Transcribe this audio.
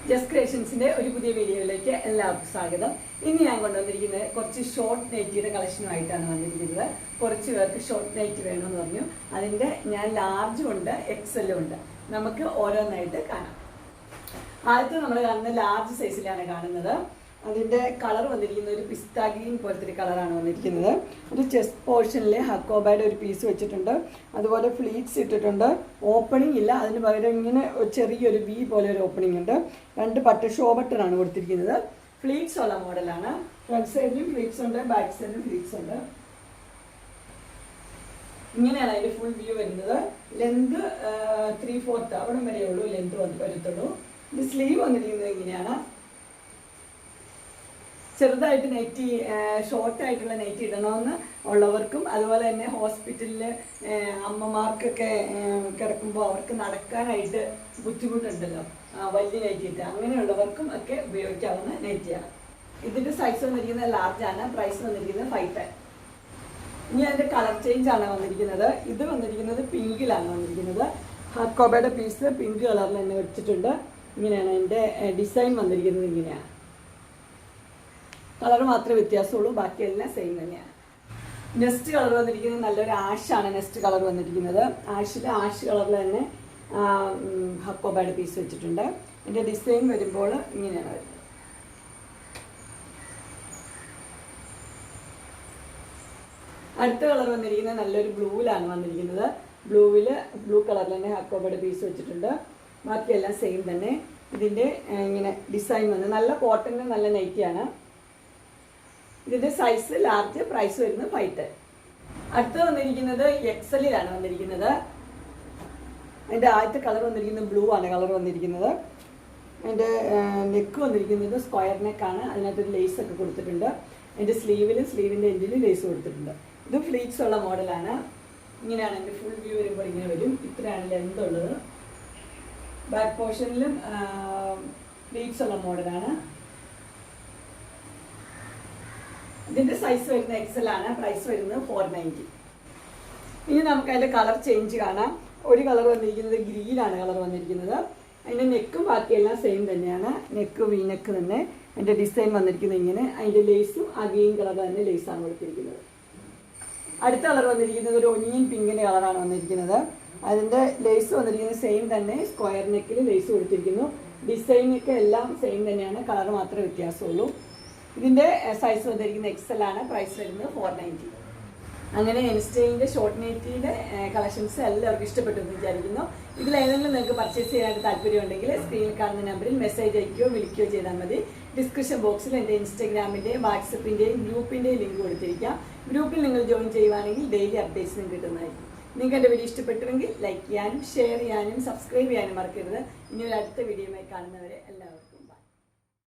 Just ക്രിയേഷൻസിന്റെ ഒരു പുതിയ വീഡിയോയിലേക്ക് എല്ലാവർക്കും സ്വാഗതം. ഇന്ന് ഞാൻ കൊണ്ടുവന്നിരിക്കുന്നത് കുറച്ച് ഷോർട്ട് നൈറ്റിയുടെ കളക്ഷനുമായിട്ടാണ് വന്നിരിക്കുന്നത്. കുറച്ച് പേർക്ക് ഷോർട്ട് നൈറ്റ് വേണമെന്ന് പറഞ്ഞു. അതിൻ്റെ ഞാൻ ലാർജും ഉണ്ട്, എക്സലും ഉണ്ട്. നമുക്ക് ഓരോന്നായിട്ട് കാണാം. ആദ്യത്തെ നമ്മൾ കാണുന്ന ലാർജ് സൈസിലാണ് കാണുന്നത്. അതിൻ്റെ കളർ വന്നിരിക്കുന്നത് ഒരു പിസ്ത ഗ്രീൻ പോലത്തെ ഒരു കളറാണ് വന്നിരിക്കുന്നത്. ഒരു ചെസ്റ്റ് പോർഷനിൽ ഹക്കോബയുടെ ഒരു പീസ് വെച്ചിട്ടുണ്ട്. അതുപോലെ ഫ്ലീറ്റ്സ് ഇട്ടിട്ടുണ്ട്. ഓപ്പണിംഗ് ഇല്ല, അതിന് പകരം ഇങ്ങനെ ചെറിയൊരു വി പോലെ ഒരു ഓപ്പണിംഗ് ഉണ്ട്. 2 ബട്ടൺ ഷോ ബട്ടൺ കൊടുത്തിരിക്കുന്നത്. ഫ്ലീറ്റ്സ് ഉള്ള മോഡലാണ്. ഫ്രണ്ട് സൈഡിലും ഫ്ലീറ്റ്സ് ഉണ്ട്, ബാക്ക് സൈഡിലും ഫ്ലീറ്റ്സ് ഉണ്ട്. ഇങ്ങനെയാണ് അതിൻ്റെ ഫുൾ വ്യൂ വരുന്നത്. ലെന്ത് 3/4 അവിടെ വരെയേ ഉള്ളൂ ലെന്ത് വരത്തുള്ളൂ. ഇത് സ്ലീവ് വന്നിരിക്കുന്നത് ഇങ്ങനെയാണ്. ചെറുതായിട്ട് നൈറ്റി, ഷോർട്ടായിട്ടുള്ള നൈറ്റി ഇടണമെന്ന് ഉള്ളവർക്കും, അതുപോലെ തന്നെ ഹോസ്പിറ്റലിൽ അമ്മമാർക്കൊക്കെ കിടക്കുമ്പോൾ അവർക്ക് നടക്കാനായിട്ട് ബുദ്ധിമുട്ടുണ്ടല്ലോ, വലിയ നൈറ്റി ഇട്ട്, അങ്ങനെയുള്ളവർക്കും ഒക്കെ ഉപയോഗിക്കാവുന്ന നൈറ്റിയാണ്. ഇതിൻ്റെ സൈസ് വന്നിരിക്കുന്നത് ലാർജാണ്. പ്രൈസ് വന്നിരിക്കുന്നത് 510. ഇനി അതിൻ്റെ കളർ ചേഞ്ച് ആണ് വന്നിരിക്കുന്നത്. ഇത് വന്നിരിക്കുന്നത് പിങ്കിലാണ് വന്നിരിക്കുന്നത്. ഹക്കോബയുടെ പീസ് പിങ്ക് കളറിൽ തന്നെ വെച്ചിട്ടുണ്ട്. ഇങ്ങനെയാണ് അതിൻ്റെ ഡിസൈൻ വന്നിരിക്കുന്നത്. ഇങ്ങനെയാണ്. കളർ മാത്രമേ വ്യത്യാസമുള്ളൂ, ബാക്കിയെല്ലാം സെയിം തന്നെയാണ്. നെക്സ്റ്റ് കളർ വന്നിരിക്കുന്നത് നല്ലൊരു ആഷാണ്. നെക്സ്റ്റ് കളർ വന്നിരിക്കുന്നത് ആഷ് കളറിൽ തന്നെ ഹക്കോബയുടെ പീസ് വെച്ചിട്ടുണ്ട്. ഇതിൻ്റെ ഡിസൈൻ വരുമ്പോൾ ഇങ്ങനെയാണ് വരുന്നത്. അടുത്ത കളർ വന്നിരിക്കുന്നത് നല്ലൊരു ബ്ലൂവിലാണ് വന്നിരിക്കുന്നത്. ബ്ലൂ കളറിൽ തന്നെ ഹക്കോബയുടെ പീസ് വെച്ചിട്ടുണ്ട്. ബാക്കിയെല്ലാം സെയിം തന്നെ. ഇതിൻ്റെ ഇങ്ങനെ ഡിസൈൻ വന്ന് നല്ല കോട്ടൻ്റെ നല്ല നൈറ്റിയാണ്. ഇതിൻ്റെ സൈസ് ലാർജ്. പ്രൈസ് വരുന്നത് 510. അടുത്ത് വന്നിരിക്കുന്നത് എക്സലിലാണ് വന്നിരിക്കുന്നത്. അതിൻ്റെ ആദ്യത്തെ കളർ വന്നിരിക്കുന്നത് ബ്ലൂ ആണ് കളർ വന്നിരിക്കുന്നത്. അതിൻ്റെ നെക്ക് വന്നിരിക്കുന്നത് സ്ക്വയർ നെക്കാണ്. അതിനകത്തൊരു ലേസ് ഒക്കെ കൊടുത്തിട്ടുണ്ട്. അതിൻ്റെ സ്ലീവിൻ്റെ എൻഡിലും ലേസ് കൊടുത്തിട്ടുണ്ട്. ഇത് ഫ്ലീറ്റ്സ് ഉള്ള മോഡലാണ്. ഇങ്ങനെയാണ് എൻ്റെ ഫുൾ വ്യൂ വരുമ്പോൾ ഇങ്ങനെ വരും. ഇത്രയാണ് ലെന്ത് ഉള്ളത്. ബാക്ക് പോർഷനിലും ഫ്ലീറ്റ്സ് ഉള്ള മോഡലാണ്. ഇതിൻ്റെ സൈസ് വരുന്നത് എക്സൽ ആണ്. പ്രൈസ് വരുന്നത് 490. ഇനി നമുക്ക് അതിൻ്റെ കളർ ചേഞ്ച് കാണാം. ഒരു കളർ വന്നിരിക്കുന്നത് ഗ്രീനാണ് കളർ വന്നിരിക്കുന്നത്. അതിൻ്റെ നെക്കും ബാക്കിയെല്ലാം സെയിം തന്നെയാണ്. നെക്ക് വീനെക്ക് തന്നെ. അതിൻ്റെ ഡിസൈൻ വന്നിരിക്കുന്നത് ഇങ്ങനെ. അതിൻ്റെ ലേസും ആ ഗ്രീൻ കളർ തന്നെ ലേസാണ് കൊടുത്തിരിക്കുന്നത്. അടുത്ത കളർ വന്നിരിക്കുന്നത് ഒരു ഒനിയൻ പിങ്കിൻ്റെ കളറാണ് വന്നിരിക്കുന്നത്. അതിൻ്റെ ലേസ് വന്നിരിക്കുന്നത് സെയിം തന്നെ. സ്ക്വയർ നെക്കിൽ ലേസ് കൊടുത്തിരിക്കുന്നു. ഡിസൈനൊക്കെ എല്ലാം സെയിം തന്നെയാണ്. കളർ മാത്രമേ വ്യത്യാസമുള്ളൂ. ഇതിൻ്റെ സൈസ് വന്നിരിക്കുന്നത് എക്സൽ ആണ്. പ്രൈസ് വരുന്നത് 490. അങ്ങനെ ഇൻസ്റ്റയിൻ്റെ ഷോർട്ട് നൈറ്റിയുടെ കളക്ഷൻസ് എല്ലാവർക്കും ഇഷ്ടപ്പെട്ടു എന്ന് വിചാരിക്കുന്നു. ഇതിലേതെങ്കിലും നിങ്ങൾക്ക് പർച്ചേസ് ചെയ്യാനായിട്ട് താല്പര്യമുണ്ടെങ്കിൽ സ്ക്രീനിൽ കാണുന്ന നമ്പറിൽ മെസ്സേജ് അയക്കുകയോ വിളിക്കുകയോ ചെയ്താൽ മതി. ഡിസ്ക്രിപ്ഷൻ ബോക്സിൽ എൻ്റെ ഇൻസ്റ്റാഗ്രാമിൻ്റെയും വാട്സപ്പിൻ്റെയും ഗ്രൂപ്പിൻ്റെയും ലിങ്ക് കൊടുത്തിരിക്കാം. ഗ്രൂപ്പിൽ നിങ്ങൾ ജോയിൻ ചെയ്യുവാണെങ്കിൽ ഡെയിലി അപ്ഡേറ്റ്സ് കിട്ടുന്നതായിരിക്കും. നിങ്ങൾക്ക് എൻ്റെ വീഡിയോ ഇഷ്ടപ്പെട്ടുവെങ്കിൽ ലൈക്ക് ചെയ്യാനും ഷെയർ ചെയ്യാനും സബ്സ്ക്രൈബ് ചെയ്യാനും മറക്കരുത്. ഇനി ഒരു അടുത്ത വീഡിയോയുമായി കാണുന്നവരെ എല്ലാവർക്കും